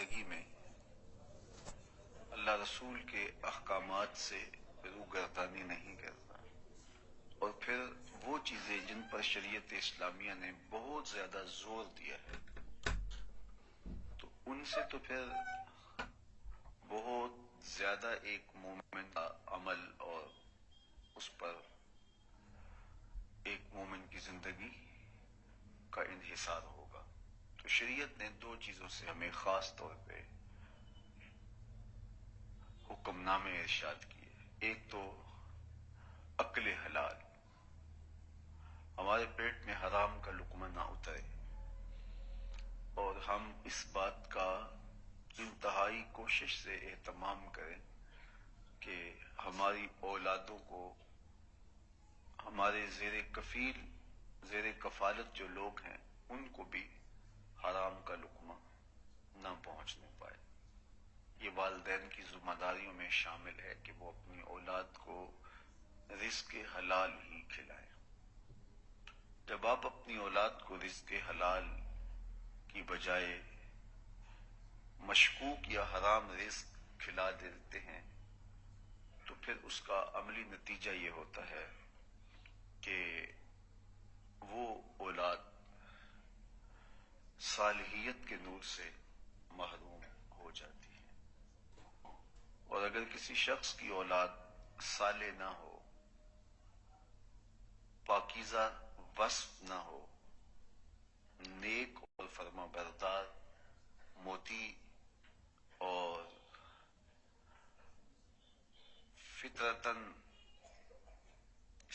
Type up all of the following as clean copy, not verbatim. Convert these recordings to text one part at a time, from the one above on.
زندگی میں اللہ رسول کے احکامات سے روگردانی نہیں کرتا، اور پھر وہ چیزیں جن پر شریعت اسلامیہ نے بہت زیادہ زور دیا ہے تو ان سے تو پھر بہت زیادہ ایک مومن کا عمل اور اس پر ایک مومن کی زندگی کا انحصار ہوگا۔ تو شریعت نے دو چیزوں سے ہمیں خاص طور پہ حکم نامے ارشاد کیے۔ ایک تو عقل حلال، ہمارے پیٹ میں حرام کا لقمہ نہ اترے، اور ہم اس بات کا انتہائی کوشش سے اہتمام کریں کہ ہماری اولادوں کو ہمارے زیر کفالت جو لوگ ہیں ان کو بھی حرام کا لقمہ نہ پہنچنے پائے۔ یہ والدین کی ذمہ داریوں میں شامل ہے کہ وہ اپنی اولاد کو رزق حلال ہی کھلائیں۔ جب آپ اپنی اولاد کو رزق حلال کی بجائے مشکوک یا حرام رزق کھلا دیتے ہیں تو پھر اس کا عملی نتیجہ یہ ہوتا ہے کہ وہ اولاد صالحیت کے نور سے محروم ہو جاتی ہے۔ اور اگر کسی شخص کی اولاد صالح نہ ہو، پاکیزہ وصف نہ ہو، نیک اور فرما بردار، موتی اور فطرتاً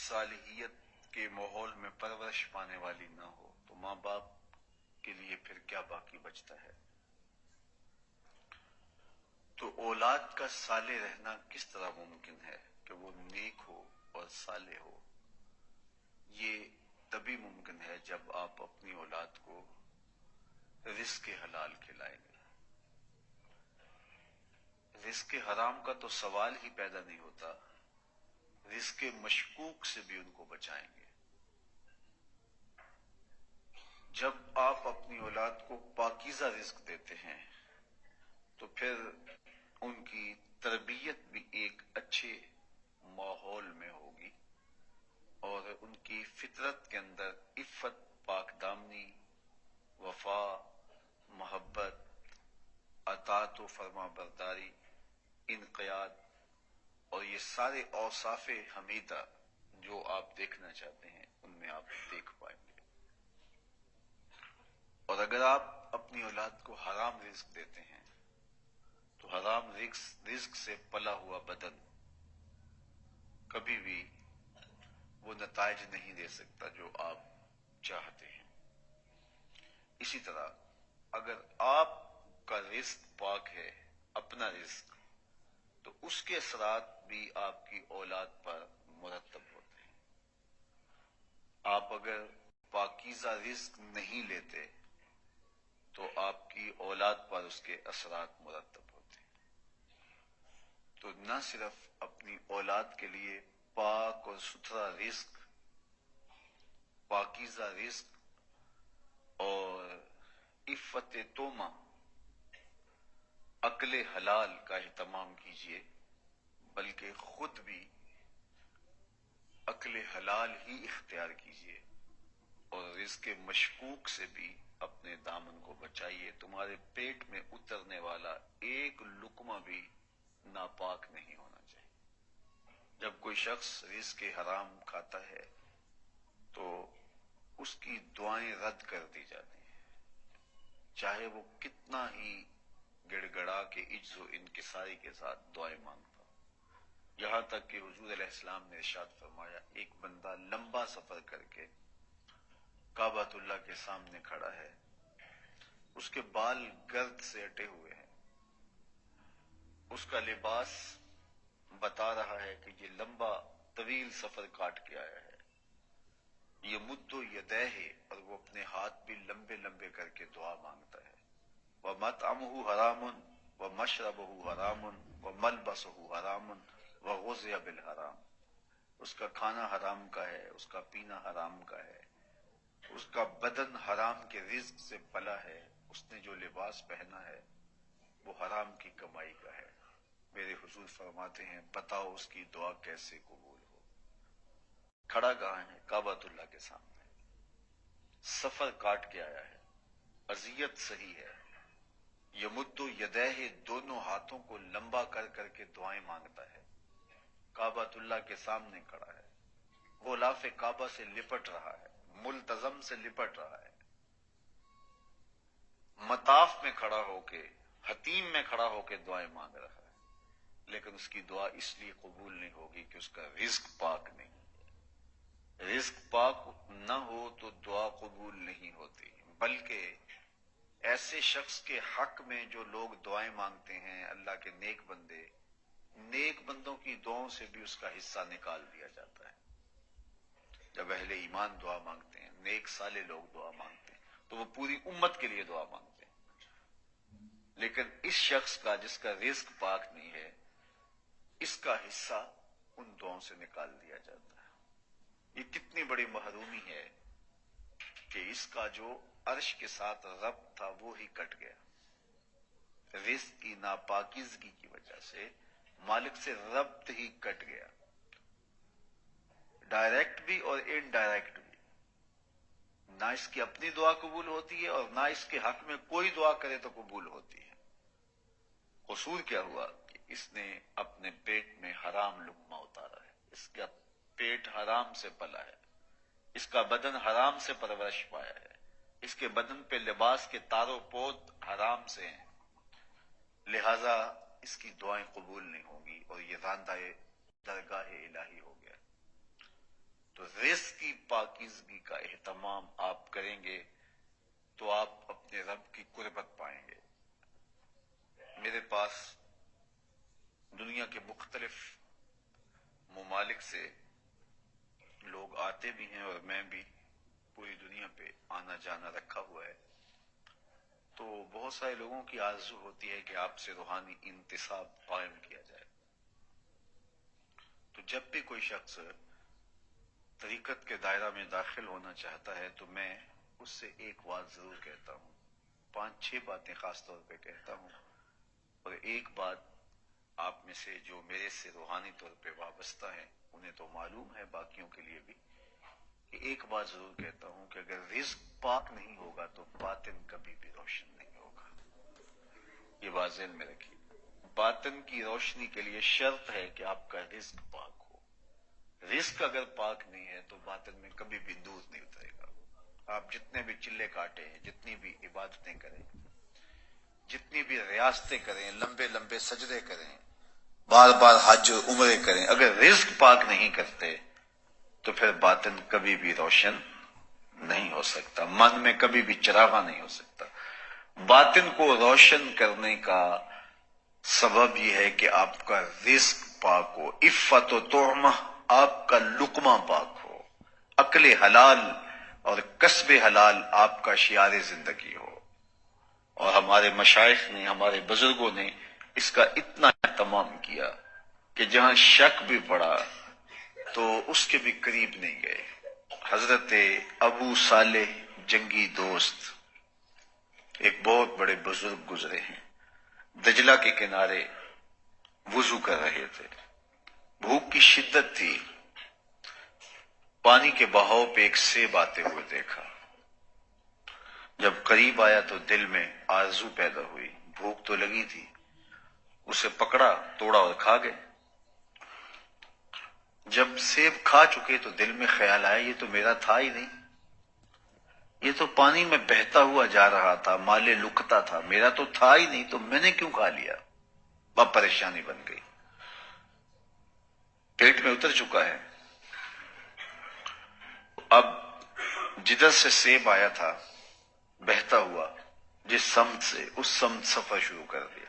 صالحیت کے ماحول میں پرورش پانے والی نہ ہو، تو ماں باپ کے لیے پھر کیا باقی بچتا ہے؟ تو اولاد کا صالح رہنا کس طرح ممکن ہے کہ وہ نیک ہو اور صالح ہو؟ یہ تبھی ممکن ہے جب آپ اپنی اولاد کو رزق حلال کھلائیں گے۔ رزق حرام کا تو سوال ہی پیدا نہیں ہوتا، رزق مشکوک سے بھی ان کو بچائیں گے۔ جب آپ اپنی اولاد کو پاکیزہ رزق دیتے ہیں تو پھر ان کی تربیت بھی ایک اچھے ماحول میں ہوگی، اور ان کی فطرت کے اندر عفت، پاک دامنی، وفا، محبت، اطاعت و فرما برداری، انقیاد اور یہ سارے اوصاف حمیدہ جو آپ دیکھنا چاہتے ہیں ان میں آپ دیکھ پائیں گے۔ اور اگر آپ اپنی اولاد کو حرام رزق دیتے ہیں تو حرام رزق سے پلا ہوا بدن کبھی بھی وہ نتائج نہیں دے سکتا جو آپ چاہتے ہیں۔ اسی طرح اگر آپ کا رزق پاک ہے، اپنا رزق، تو اس کے اثرات بھی آپ کی اولاد پر مرتب ہوتے ہیں۔ آپ اگر پاکیزہ رزق نہیں لیتے تو آپ کی اولاد پر اس کے اثرات مرتب ہوتے ہیں۔ تو نہ صرف اپنی اولاد کے لیے پاک اور ستھرا رزق، پاکیزہ رزق اور عفت تومہ، عقل حلال کا اہتمام کیجیے، بلکہ خود بھی عقل حلال ہی اختیار کیجیے اور رزق مشکوک سے بھی اپنے دامن کو بچائیے۔ تمہارے پیٹ میں اترنے والا ایک لقمہ بھی ناپاک نہیں ہونا چاہیے۔ جب کوئی شخص رزق حرام کھاتا ہے تو اس کی دعائیں رد کر دی جاتی ہیں، چاہے وہ کتنا ہی گڑ گڑا کے عجز و انکساری کے ساتھ دعائیں مانگتا ہو۔ یہاں تک کہ حضور علیہ السلام نے ارشاد فرمایا، ایک بندہ لمبا سفر کر کے کعبۃ اللہ کے سامنے کھڑا ہے، اس کے بال گرد سے اٹے ہوئے ہیں، اس کا لباس بتا رہا ہے کہ یہ لمبا طویل سفر کاٹ کے آیا ہے، یہ مد یدیہ، اور وہ اپنے ہاتھ بھی لمبے لمبے کر کے دعا مانگتا ہے۔ وَمَطْعَمُهُ حَرَامٌ وَمَشْرَبُهُ حَرَامٌ وَمَلْبَسُهُ حَرَامٌ وَغُذِّيَ بِالْحَرَامِ، اس کا کھانا حرام کا ہے، اس کا پینا حرام کا ہے، اس کا بدن حرام کے رزق سے پلا ہے، اس نے جو لباس پہنا ہے وہ حرام کی کمائی کا ہے۔ میرے حضور فرماتے ہیں بتاؤ اس کی دعا کیسے قبول ہو؟ کھڑا کہاں ہے؟ کعبۃ اللہ کے سامنے، سفر کاٹ کے آیا ہے، اذیت صحیح ہے، یمد یدیہ دونوں ہاتھوں کو لمبا کر کر کے دعائیں مانگتا ہے، کعبۃ اللہ کے سامنے کھڑا ہے، غلاف کعبہ سے لپٹ رہا ہے، ملتزم سے لپٹ رہا ہے، مطاف میں کھڑا ہو کے، حتیم میں کھڑا ہو کے دعائیں مانگ رہا ہے، لیکن اس کی دعا اس لیے قبول نہیں ہوگی کہ اس کا رزق پاک نہیں ہے۔ رزق پاک نہ ہو تو دعا قبول نہیں ہوتی، بلکہ ایسے شخص کے حق میں جو لوگ دعائیں مانگتے ہیں، اللہ کے نیک بندے، نیک بندوں کی دعاؤں سے بھی اس کا حصہ نکال دیا جاتا ہے۔ جب اہل ایمان دعا مانگتے ہیں، نیک صالح لوگ دعا مانگتے ہیں، تو وہ پوری امت کے لیے دعا مانگتے ہیں، لیکن اس شخص کا جس کا رزق پاک نہیں ہے، اس کا حصہ ان دعاؤں سے نکال دیا جاتا ہے۔ یہ کتنی بڑی محرومی ہے کہ اس کا جو عرش کے ساتھ ربط تھا وہ ہی کٹ گیا، رزق کی ناپاکیزگی کی وجہ سے مالک سے ربط ہی کٹ گیا، ڈائریکٹ بھی اور انڈائریکٹ بھی۔ نہ اس کی اپنی دعا قبول ہوتی ہے اور نہ اس کے حق میں کوئی دعا کرے تو قبول ہوتی ہے۔ قصور کیا ہوا کہ اس نے اپنے پیٹ میں حرام لقمہ اتارا ہے، اس کا پیٹ حرام سے پلا ہے، اس کا بدن حرام سے پرورش پایا ہے، اس کے بدن پہ لباس کے تار و پود حرام سے ہیں، لہذا اس کی دعائیں قبول نہیں ہوں گی اور یہ راندہ درگاہ الہی ہو گیا۔ تو رزق کی پاکیزگی کا اہتمام آپ کریں گے تو آپ اپنے رب کی قربت پائیں گے۔ میرے پاس دنیا کے مختلف ممالک سے لوگ آتے بھی ہیں اور میں بھی پوری دنیا پہ آنا جانا رکھا ہوا ہے، تو بہت سارے لوگوں کی آرزو ہوتی ہے کہ آپ سے روحانی انتساب قائم کیا جائے۔ تو جب بھی کوئی شخص طریقت کے دائرہ میں داخل ہونا چاہتا ہے تو میں اس سے ایک بات ضرور کہتا ہوں، 5-6 باتیں خاص طور پہ کہتا ہوں، اور ایک بات آپ میں سے جو میرے سے روحانی طور پہ وابستہ ہیں انہیں تو معلوم ہے، باقیوں کے لیے بھی، کہ ایک بات ضرور کہتا ہوں کہ اگر رزق پاک نہیں ہوگا تو باطن کبھی بھی روشن نہیں ہوگا۔ یہ بات ذہن میں رکھیے، باطن کی روشنی کے لیے شرط ہے کہ آپ کا رزق پاک ہو۔ رزق اگر پاک نہیں ہے تو باطن میں کبھی بھی نور نہیں اترے گا۔ آپ جتنے بھی چلے کاٹے ہیں، جتنی بھی عبادتیں کریں، جتنی بھی ریاستیں کریں، لمبے لمبے سجدے کریں، بار بار حج عمرے کریں، اگر رزق پاک نہیں کرتے تو پھر باطن کبھی بھی روشن نہیں ہو سکتا، من میں کبھی بھی چراغاں نہیں ہو سکتا۔ باطن کو روشن کرنے کا سبب یہ ہے کہ آپ کا رزق پاک ہو، عفت و طعمہ، آپ کا لقمہ پاک ہو، عقل حلال اور کسب حلال آپ کا شعار زندگی ہو۔ اور ہمارے مشائخ نے، ہمارے بزرگوں نے اس کا اتنا اہتمام کیا کہ جہاں شک بھی پڑا تو اس کے بھی قریب نہیں گئے۔ حضرت ابو صالح جنگی دوست ایک بہت بڑے بزرگ گزرے ہیں، دجلہ کے کنارے وضو کر رہے تھے، بھوک کی شدت تھی، پانی کے بہاؤ پہ ایک سیب آتے ہوئے دیکھا، جب قریب آیا تو دل میں آرزو پیدا ہوئی، بھوک تو لگی تھی، اسے پکڑا، توڑا اور کھا گئے۔ جب سیب کھا چکے تو دل میں خیال آیا یہ تو میرا تھا ہی نہیں، یہ تو پانی میں بہتا ہوا جا رہا تھا، مالے لکھتا تھا، میرا تو تھا ہی نہیں، تو میں نے کیوں کھا لیا؟ اب پریشانی بن گئی، پیٹ میں اتر چکا ہے۔ اب جدھر سے سیب آیا تھا بہتا ہوا، جس سمت سے، اس سمت سفر شروع کر دیا۔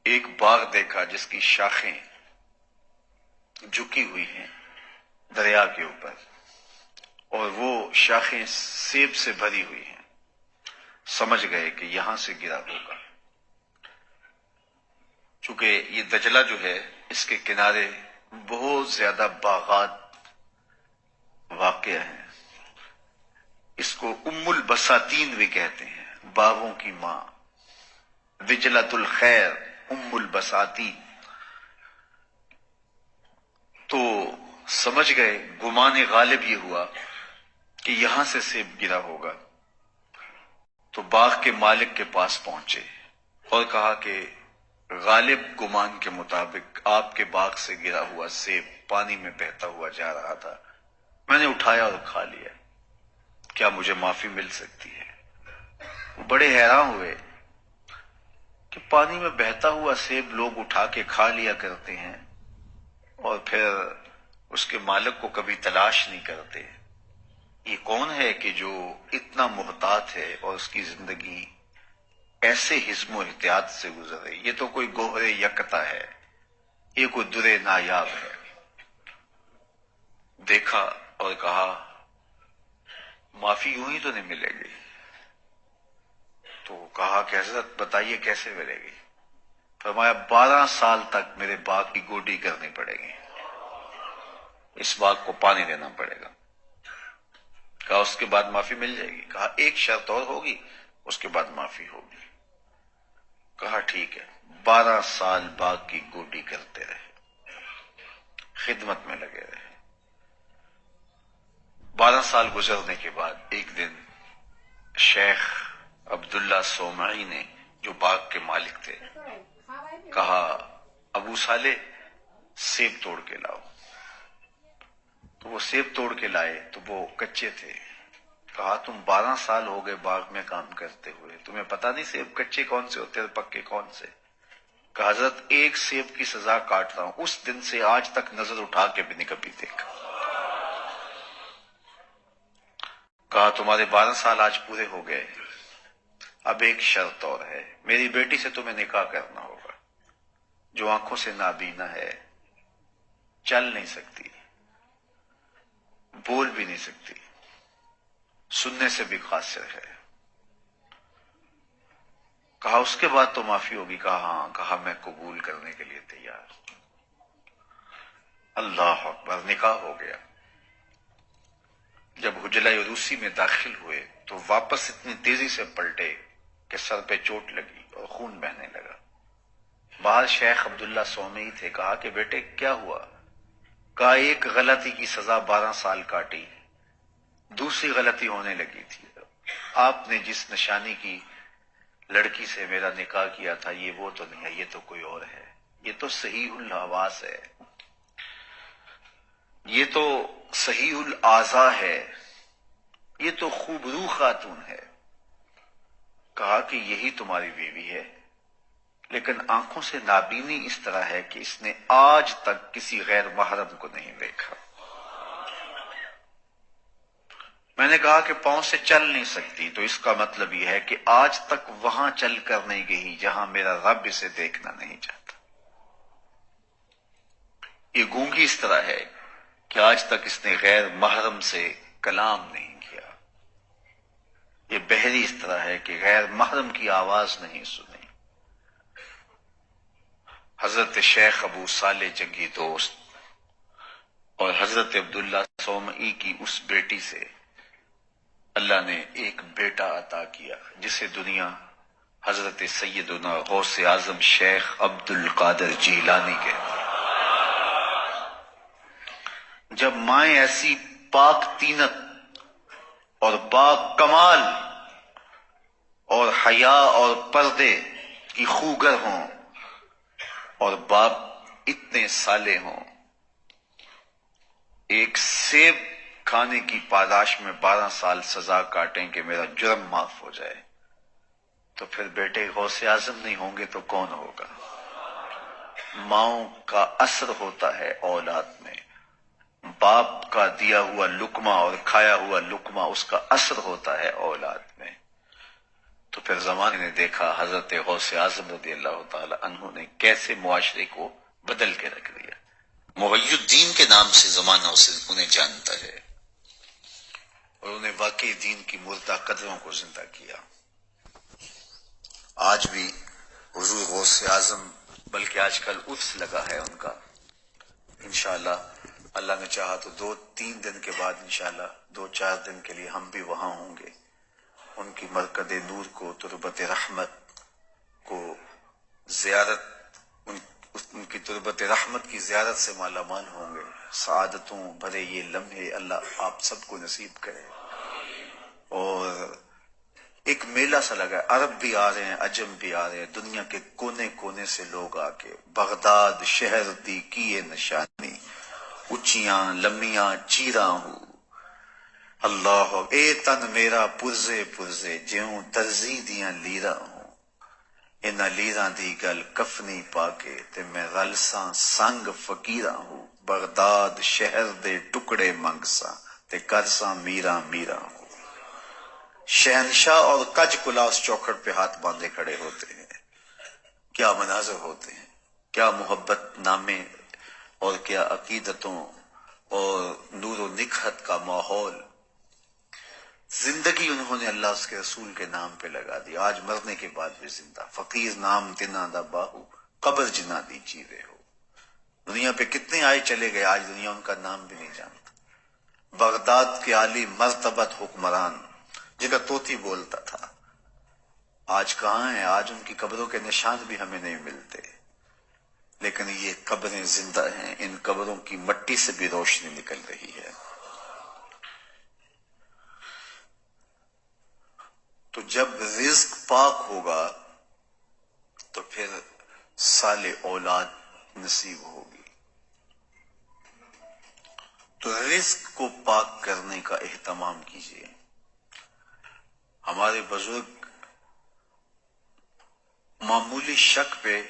ایک باغ دیکھا جس کی شاخیں جھکی ہوئی ہیں دریا کے اوپر، اور وہ شاخیں سیب سے بھری ہوئی ہیں، سمجھ گئے کہ یہاں سے گرا ہوگا۔ چونکہ یہ دجلہ جو ہے اس کے کنارے بہت زیادہ باغات واقع ہیں، اس کو ام البساتین بھی کہتے ہیں، باغوں کی ماں، وجلت الخیر ام البساتی، تو سمجھ گئے، گمان غالب یہ ہوا کہ یہاں سے سیب گرا ہوگا، تو باغ کے مالک کے پاس پہنچے اور کہا کہ غالب گمان کے مطابق آپ کے باغ سے گرا ہوا سیب پانی میں بہتا ہوا جا رہا تھا، میں نے اٹھایا اور کھا لیا، کیا مجھے معافی مل سکتی ہے؟ وہ بڑے حیران ہوئے کہ پانی میں بہتا ہوا سیب لوگ اٹھا کے کھا لیا کرتے ہیں اور پھر اس کے مالک کو کبھی تلاش نہیں کرتے، یہ کون ہے کہ جو اتنا محتاط ہے اور اس کی زندگی ایسے حزم و احتیاط سے گزرے؟ یہ تو کوئی گوہر یکتا ہے، یہ کوئی در نایاب ہے۔ دیکھا اور کہا معافی یوں ہی تو نہیں ملے گی۔ تو کہا کہ حضرت بتائیے کیسے ملے گی؟ فرمایا 12 سال تک میرے باغ کی گوڈی کرنی پڑے گی، اس باغ کو پانی دینا پڑے گا۔ کہا اس کے بعد معافی مل جائے گی؟ کہا ایک شرط اور ہوگی، اس کے بعد معافی ہوگی۔ کہا ٹھیک ہے۔ 12 سال باغ کی گوڈی کرتے رہے، خدمت میں لگے رہے۔ 12 سال گزرنے کے بعد ایک دن شیخ عبداللہ صومعی نے، جو باغ کے مالک تھے، کہا ابو صالح سیب توڑ کے لاؤ۔ تو وہ سیب توڑ کے لائے تو وہ کچے تھے۔ کہا تم 12 سال ہو گئے باغ میں کام کرتے ہوئے، تمہیں پتہ نہیں سیب کچے کون سے ہوتے ہیں پکے کون سے؟ کہا حضرت ایک سیب کی سزا کاٹ رہا ہوں، اس دن سے آج تک نظر اٹھا کے بھی نہیں کبھی دیکھا۔ کہا تمہارے 12 سال آج پورے ہو گئے، اب ایک شرط اور ہے، میری بیٹی سے تمہیں نکاح کرنا ہوگا، جو آنکھوں سے نابینا ہے، چل نہیں سکتی، بول بھی نہیں سکتی، سننے سے بھی قاصر ہے۔ کہا اس کے بعد تو معافی ہوگی؟ کہا ہاں۔ کہا میں قبول کرنے کے لیے تیار۔ اللہ اکبر، نکاح ہو گیا۔ جب حجلہ عروسی میں داخل ہوئے تو واپس اتنی تیزی سے پلٹے کہ سر پہ چوٹ لگی اور خون بہنے لگا۔ باہر شیخ عبداللہ صومعی تھے۔ کہا کہ بیٹے کیا ہوا؟ کہا ایک غلطی کی سزا 12 سال کاٹی، دوسری غلطی ہونے لگی تھی، آپ نے جس نشانی کی لڑکی سے میرا نکاح کیا تھا یہ وہ تو نہیں ہے، یہ تو کوئی اور ہے، یہ تو صحیح الحواس ہے، یہ تو صحیح الاعضاء ہے، یہ تو خوبرو خاتون ہے۔ کہا کہ یہی تمہاری بیوی ہے، لیکن آنکھوں سے نابینی اس طرح ہے کہ اس نے آج تک کسی غیر محرم کو نہیں دیکھا۔ میں نے کہا کہ پاؤں سے چل نہیں سکتی، تو اس کا مطلب یہ ہے کہ آج تک وہاں چل کر نہیں گئی جہاں میرا رب اسے دیکھنا نہیں چاہتا۔ یہ گونگی اس طرح ہے کہ آج تک اس نے غیر محرم سے کلام نہیں کیا۔ یہ بہری اس طرح ہے کہ غیر محرم کی آواز نہیں سنی۔ حضرت شیخ ابو صالح جنگی دوست اور حضرت عبداللہ صومعی کی اس بیٹی سے اللہ نے ایک بیٹا عطا کیا جسے دنیا حضرت سیدنا غوث اعظم شیخ عبد القادر جیلانی کہتی ہے۔ جب مائیں ایسی پاک تینت اور پاک کمال اور حیا اور پردے کی خوگر ہوں اور باپ اتنے صالح ہوں، ایک سیب کھانے کی پاداش میں 12 سال سزا کاٹیں کہ میرا جرم معاف ہو جائے، تو پھر بیٹے غوث اعظم نہیں ہوں گے تو کون ہوگا؟ ماؤں کا اثر ہوتا ہے اولاد میں، باپ کا دیا ہوا لقمہ اور کھایا ہوا لقمہ اس کا اثر ہوتا ہے اولاد میں۔ تو پھر زمانے نے دیکھا حضرت غوث اعظم رضی اللہ تعالی عنہ نے کیسے معاشرے کو بدل کے رکھ دیا۔ محی الدین کے نام سے زمانہ انہیں جانتا ہے اور انہیں واقعی دین کی مردہ قدروں کو زندہ کیا۔ آج بھی حضور غوث اعظم، بلکہ آج کل عرس لگا ہے ان کا، انشاءاللہ اللہ نے چاہا تو 2-3 دن کے بعد انشاءاللہ 2-4 دن کے لیے ہم بھی وہاں ہوں گے ان کی مرکز نور کو، تربت رحمت کو زیارت، ان کی تربت رحمت کی زیارت سے مالا مال ہوں گے۔ سعادتوں بھرے یہ لمحے اللہ آپ سب کو نصیب کرے۔ اور ایک میلہ سا لگا ہے، عرب بھی آ رہے ہیں، عجم بھی آ رہے ہیں، دنیا کے کونے کونے سے لوگ آ کے بغداد شہر دی کیے نشانی، اچیاں لمیاں چیراں ہوں اللہ اے تن میرا پرزے پرزے جیوں درزی دیاں لیراں ہوں، انہاں لیراں دی گل کفنی پا کے تے میں رلساں سنگ فقیراں ہوں، بغداد شہر دے ٹکڑے منگساں تے کرساں میراں میراں ہوں۔ شہنشاہ اور کج کلا اس چوکھٹ پہ ہاتھ باندھے کھڑے ہوتے ہیں، کیا مناظر ہوتے ہیں، کیا محبت نامے اور کیا عقیدتوں اور نور و نکہت کا ماحول۔ زندگی انہوں نے اللہ اس کے رسول کے نام پہ لگا دی، آج مرنے کے بعد بھی زندہ۔ فقیر نام تنا دا باہو قبر جنا دی چیرے ہو۔ دنیا پہ کتنے آئے چلے گئے، آج دنیا ان کا نام بھی نہیں جانتا۔ بغداد کے عالی مرتبت حکمران جن کا طوطی بولتا تھا، آج کہاں ہیں؟ آج ان کی قبروں کے نشان بھی ہمیں نہیں ملتے، لیکن یہ قبریں زندہ ہیں، ان قبروں کی مٹی سے بھی روشنی نکل رہی ہے۔ تو جب رزق پاک ہوگا تو پھر صالح اولاد نصیب ہوگی۔ تو رزق کو پاک کرنے کا اہتمام کیجیے۔ ہمارے بزرگ معمولی شک پہ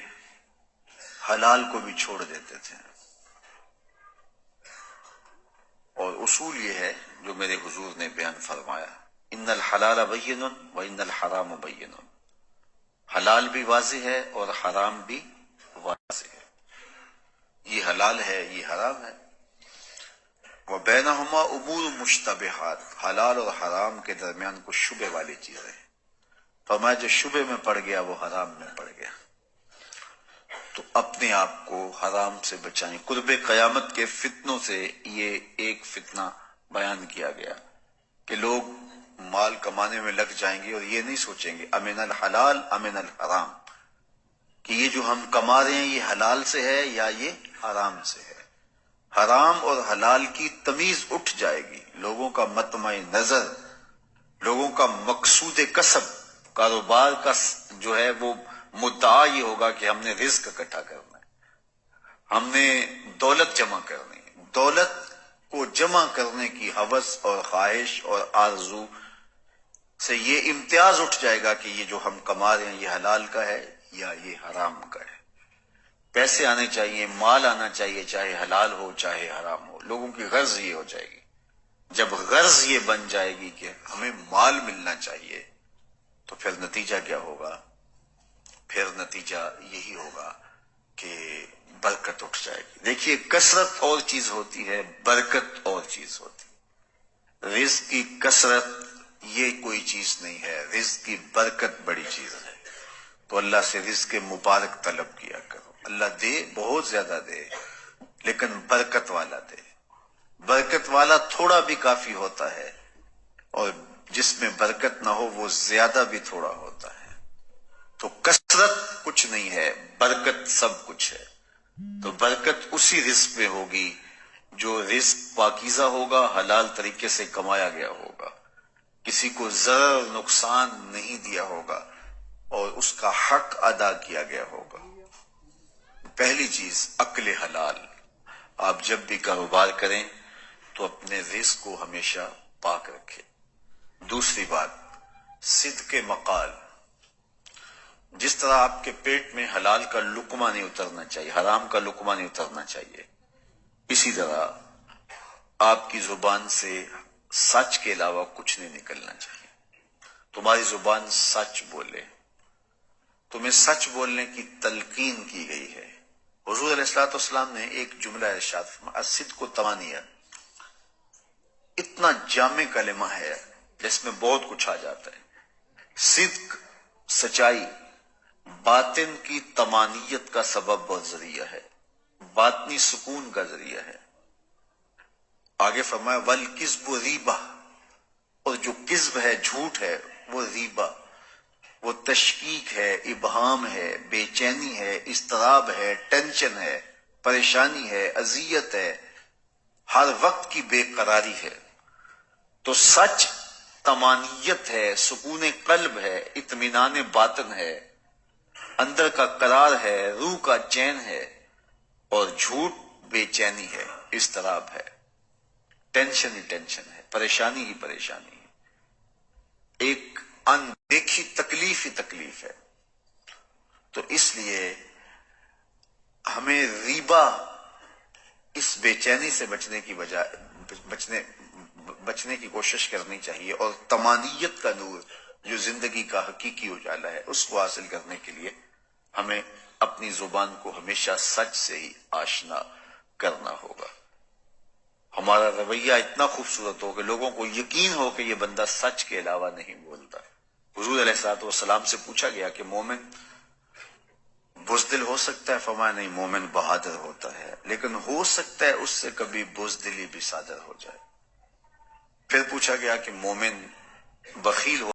حلال کو بھی چھوڑ دیتے تھے، اور اصول یہ ہے جو میرے حضور نے بیان فرمایا، ان الحلال بین و ان الحرام بین، حلال بھی واضح ہے اور حرام بھی واضح ہے، یہ حلال ہے یہ حرام ہے۔ وبینہما امور مشتبہات، حلال اور حرام کے درمیان کچھ شبہ والی چیزیں ہیں، فرمایا جو شبہ میں پڑ گیا وہ حرام میں پڑ گیا۔ تو اپنے آپ کو حرام سے بچائیں۔ قرب قیامت کے فتنوں سے یہ ایک فتنہ بیان کیا گیا کہ لوگ مال کمانے میں لگ جائیں گے اور یہ نہیں سوچیں گے امن الحلال امن الحرام، کہ یہ جو ہم کما رہے ہیں یہ حلال سے ہے یا یہ حرام سے ہے۔ حرام اور حلال کی تمیز اٹھ جائے گی، لوگوں کا مطمع نظر، لوگوں کا مقصود کسب، کاروبار کا جو ہے وہ مدعا یہ ہوگا کہ ہم نے رزق اکٹھا کرنا ہے، ہم نے دولت جمع کرنی ہے۔ دولت کو جمع کرنے کی ہوس اور خواہش اور آرزو سے یہ امتیاز اٹھ جائے گا کہ یہ جو ہم کما رہے ہیں یہ حلال کا ہے یا یہ حرام کا ہے۔ پیسے آنے چاہیے، مال آنا چاہیے، چاہے حلال ہو چاہے حرام ہو، لوگوں کی غرض یہ ہو جائے گی۔ جب غرض یہ بن جائے گی کہ ہمیں مال ملنا چاہیے تو پھر نتیجہ کیا ہوگا؟ پھر نتیجہ یہی ہوگا کہ برکت اٹھ جائے گی۔ دیکھیے کثرت اور چیز ہوتی ہے، برکت اور چیز ہوتی ہے۔ رزق کی کثرت یہ کوئی چیز نہیں ہے، رزق کی برکت بڑی چیز ہے۔ تو اللہ سے رزق مبارک طلب کیا کرو، اللہ دے بہت زیادہ دے لیکن برکت والا دے۔ برکت والا تھوڑا بھی کافی ہوتا ہے، اور جس میں برکت نہ ہو وہ زیادہ بھی تھوڑا ہوتا ہے۔ تو کثرت کچھ نہیں ہے، برکت سب کچھ ہے۔ تو برکت اسی رزق میں ہوگی جو رزق پاکیزہ ہوگا، حلال طریقے سے کمایا گیا ہوگا، کسی کو ضرر نقصان نہیں دیا ہوگا اور اس کا حق ادا کیا گیا ہوگا۔ پہلی چیز عقل حلال، آپ جب بھی کاروبار کریں تو اپنے رزق کو ہمیشہ پاک رکھیں۔ دوسری بات صدق مقال، جس طرح آپ کے پیٹ میں حلال کا لقمہ نہیں اترنا چاہیے، حرام کا لقمہ نہیں اترنا چاہیے، اسی طرح آپ کی زبان سے سچ کے علاوہ کچھ نہیں نکلنا چاہیے۔ تمہاری زبان سچ بولے، تمہیں سچ بولنے کی تلقین کی گئی ہے۔ حضور علیہ السلام نے ایک جملہ ارشاد فرمایا، الصدق تمانیہ، اتنا جامع کلمہ ہے جس میں بہت کچھ آ جاتا ہے۔ صدق سچائی باطن کی طمانیت کا سبب اور ذریعہ ہے، باطنی سکون کا ذریعہ ہے۔ آگے فرمایا والکذب ریبہ، اور جو کذب ہے جھوٹ ہے وہ ریبا، وہ تشکیک ہے، ابہام ہے، بے چینی ہے، اضطراب ہے، ٹینشن ہے، پریشانی ہے، اذیت ہے، ہر وقت کی بے قراری ہے۔ تو سچ طمانیت ہے، سکون قلب ہے، اطمینان باطن ہے، اندر کا قرار ہے، روح کا چین ہے، اور جھوٹ بے چینی ہے، اضطراب ہے، ٹینشن ہی ٹینشن ہے، پریشانی ہی پریشانی ہے، ایک اندیکھی تکلیف ہی تکلیف ہے۔ تو اس لیے ہمیں ریبا، اس بے چینی سے بچنے کی کوشش کرنی چاہیے، اور طمانیت کا نور جو زندگی کا حقیقی اجالا ہے اس کو حاصل کرنے کے لیے ہمیں اپنی زبان کو ہمیشہ سچ سے ہی آشنا کرنا ہوگا۔ ہمارا رویہ اتنا خوبصورت ہو کہ لوگوں کو یقین ہو کہ یہ بندہ سچ کے علاوہ نہیں بولتا۔ حضور علیہ الصلوۃ والسلام سے پوچھا گیا کہ مومن بزدل ہو سکتا ہے؟ فرمایا نہیں، مومن بہادر ہوتا ہے، لیکن ہو سکتا ہے اس سے کبھی بزدلی بھی صادر ہو جائے۔ پھر پوچھا گیا کہ مومن بخیل ہو